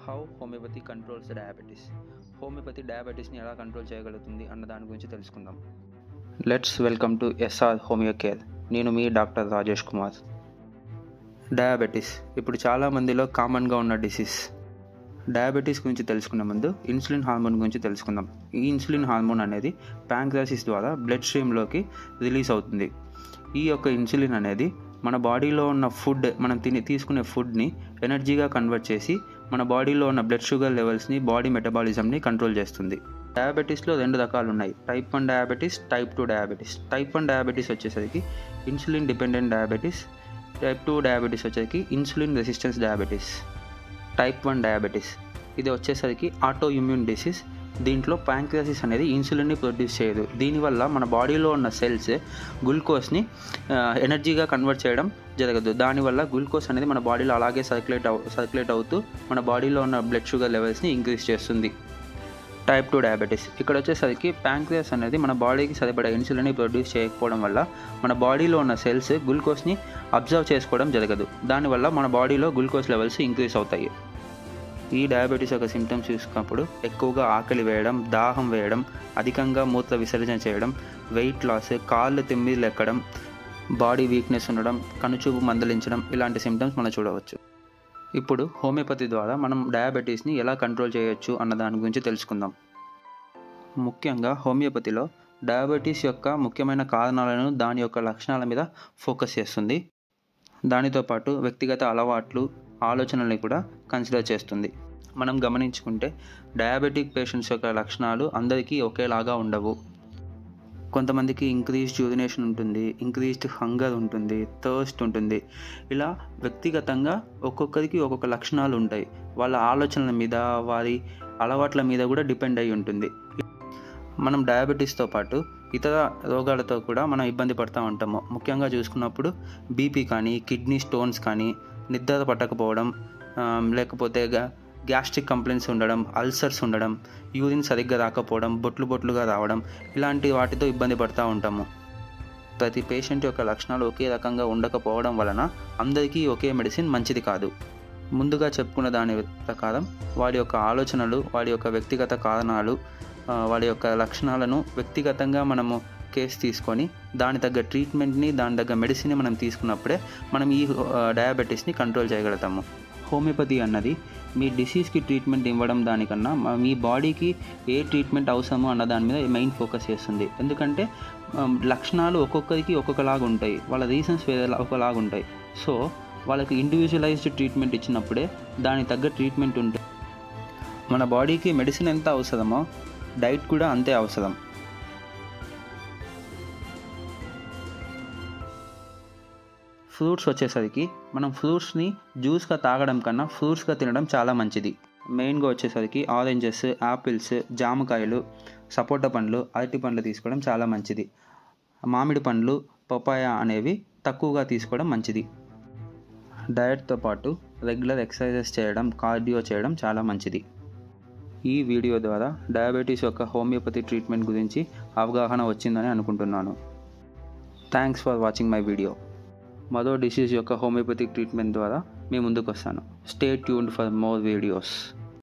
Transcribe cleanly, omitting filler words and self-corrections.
How homeopathy controls diabetes. Homeopathy డయాబెటీస్ని ఎలా control చేయగలుగుతుంది అన్న దాని గురించి తెలుసుకుందాం. Let's welcome to SR homeo care. నేను మీ డాక్టర్ రాజేష్ కుమార్. డయాబెటీస్ ఇప్పుడు చాలామందిలో కామన్గా ఉన్న డిసీజ్. డయాబెటీస్ గురించి తెలుసుకునే ముందు ఇన్సులిన్ హార్మోన్ గురించి తెలుసుకుందాం. ఈ ఇన్సులిన్ హార్మోన్ అనేది ప్యాంక్రియాసిస్ ద్వారా బ్లడ్ స్ట్రీమ్లోకి రిలీజ్ అవుతుంది. ఈ యొక్క ఇన్సులిన్ అనేది మన బాడీలో ఉన్న మనం తీసుకునే ఫుడ్ని ఎనర్జీగా కన్వర్ట్ చేసి మన బాడీలో ఉన్న బ్లడ్ షుగర్ లెవెల్స్ని, బాడీ మెటబాలిజంని కంట్రోల్ చేస్తుంది. డయాబెటీస్లో 2 రకాలు ఉన్నాయి: type 1 diabetes, type 2 diabetes. Type 1 diabetes వచ్చేసరికి insulin dependent diabetes. Type 2 diabetes వచ్చేసరికి insulin resistance diabetes. Type 1 diabetes ఇది వచ్చేసరికి ఆటో ఇమ్యూన్ డిసీజ్. దీంట్లో ప్యాంక్రియాసిస్ అనేది ఇన్సులిన్ని ప్రొడ్యూస్ చేయదు. దీనివల్ల మన బాడీలో ఉన్న సెల్స్ గ్లూకోజ్ని ఎనర్జీగా కన్వర్ట్ చేయడం జరగదు. దానివల్ల గ్లూకోజ్ అనేది మన బాడీలో అలాగే సర్క్యులేట్ అవుతూ మన బాడీలో ఉన్న బ్లడ్ షుగర్ లెవెల్స్ని ఇంక్రీజ్ చేస్తుంది. టైప్ 2 డయాబెటీస్ ఇక్కడ వచ్చేసరికి ప్యాంక్రియాస్ అనేది మన బాడీకి సరిపడా ఇన్సులిన్ని ప్రొడ్యూస్ చేయకపోవడం వల్ల మన బాడీలో ఉన్న సెల్స్ గ్లూకోజ్ని అబ్జర్వ్ చేసుకోవడం జరగదు. దానివల్ల మన బాడీలో గ్లూకోజ్ లెవెల్స్ ఇంక్రీజ్ అవుతాయి. ఈ డయాబెటీస్ యొక్క సిమ్టమ్స్ చూసుకున్నప్పుడు ఎక్కువగా ఆకలి వేయడం, దాహం వేయడం, అధికంగా మూత్ర విసర్జన చేయడం, వెయిట్ లాస్, కాళ్ళు తిమ్మిర్లు ఎక్కడం, బాడీ వీక్నెస్ ఉండడం, కనుచూపు మందలించడం, ఇలాంటి సిమ్టమ్స్ మనం చూడవచ్చు. ఇప్పుడు హోమియోపతి ద్వారా మనం డయాబెటీస్ని ఎలా కంట్రోల్ చేయొచ్చు అన్న దాని గురించి తెలుసుకుందాం. ముఖ్యంగా హోమియోపతిలో డయాబెటీస్ యొక్క ముఖ్యమైన కారణాలను, దాని యొక్క లక్షణాల మీద ఫోకస్ చేస్తుంది. దానితో పాటు వ్యక్తిగత అలవాట్లు, ఆలోచనల్ని కూడా కన్సిడర్ చేస్తుంది. మనం గమనించుకుంటే డయాబెటిక్ పేషెంట్స్ యొక్క లక్షణాలు అందరికీ ఒకేలాగా ఉండవు. కొంతమందికి ఇంక్రీజ్డ్ యూరినేషన్ ఉంటుంది, ఇంక్రీజ్డ్ హంగర్ ఉంటుంది, థర్స్ట్ ఉంటుంది. ఇలా వ్యక్తిగతంగా ఒక్కొక్కరికి ఒక్కొక్క లక్షణాలు ఉంటాయి. వాళ్ళ ఆలోచనల మీద, వారి అలవాట్ల మీద కూడా డిపెండ్ అయి ఉంటుంది. మనం డయాబెటీస్తో పాటు ఇతర రోగాలతో కూడా మనం ఇబ్బంది పడుతూ ఉంటాము. ముఖ్యంగా చూసుకున్నప్పుడు బీపీ కానీ, కిడ్నీ స్టోన్స్ కానీ, నిద్ర పట్టకపోవడం, లేకపోతే గ్యాస్ట్రిక్ కంప్లైంట్స్ ఉండడం, అల్సర్స్ ఉండడం, యూరిన్ సరిగ్గా రాకపోవడం, బొట్లుగా రావడం, ఇలాంటి వాటితో ఇబ్బంది పడుతూ ఉంటాము. ప్రతి పేషెంట్ యొక్క లక్షణాలు ఒకే రకంగా ఉండకపోవడం వలన అందరికీ ఒకే మెడిసిన్ మంచిది కాదు. ముందుగా చెప్పుకున్న దాని ప్రకారం వాడి యొక్క ఆలోచనలు, వాడి యొక్క వ్యక్తిగత కారణాలు, వాడి యొక్క లక్షణాలను వ్యక్తిగతంగా మనము కేసు తీసుకొని దాని తగ్గ ట్రీట్మెంట్ని, దాని తగ్గ మెడిసిన్ని మనం తీసుకున్నప్పుడే మనం ఈ డయాబెటీస్ని కంట్రోల్ చేయగలుగుతాము. హోమియోపతి అన్నది మీ డిసీజ్కి ట్రీట్మెంట్ ఇవ్వడం దానికన్నా మీ బాడీకి ఏ ట్రీట్మెంట్ అవసరమో అన్న దాని మీద మెయిన్ ఫోకస్ చేస్తుంది. ఎందుకంటే లక్షణాలు ఒక్కొక్కరికి ఒక్కొక్కలాగా ఉంటాయి, వాళ్ళ రీజన్స్ ఒకలాగా ఉంటాయి. సో వాళ్ళకి ఇండివిజువలైజ్డ్ ట్రీట్మెంట్ ఇచ్చినప్పుడే దాని తగ్గ ట్రీట్మెంట్ ఉంటుంది. మన బాడీకి మెడిసిన్ ఎంత అవసరమో డైట్ కూడా అంతే అవసరం. ఫ్రూట్స్ వచ్చేసరికి మనం ఫ్రూట్స్ని జ్యూస్గా తాగడం కన్నా ఫ్రూట్స్గా తినడం చాలా మంచిది. మెయిన్గా వచ్చేసరికి ఆరెంజెస్, యాపిల్స్, జామకాయలు, సపోటా పండ్లు, అరటి పండ్లు తీసుకోవడం చాలా మంచిది. మామిడి పండ్లు, పపాయ అనేవి తక్కువగా తీసుకోవడం మంచిది. డయట్తో పాటు రెగ్యులర్ ఎక్సర్సైజెస్ చేయడం, కార్డియో చేయడం చాలా మంచిది. ఈ వీడియో ద్వారా డయాబెటీస్ యొక్క హోమియోపతి ట్రీట్మెంట్ గురించి అవగాహన వచ్చిందని అనుకుంటున్నాను. Thanks for watching my video. మరో డిసీజ్ యొక్క హోమియోపతిక్ ట్రీట్మెంట్ ద్వారా మీ ముందుకు వస్తాను. Stay tuned for more videos.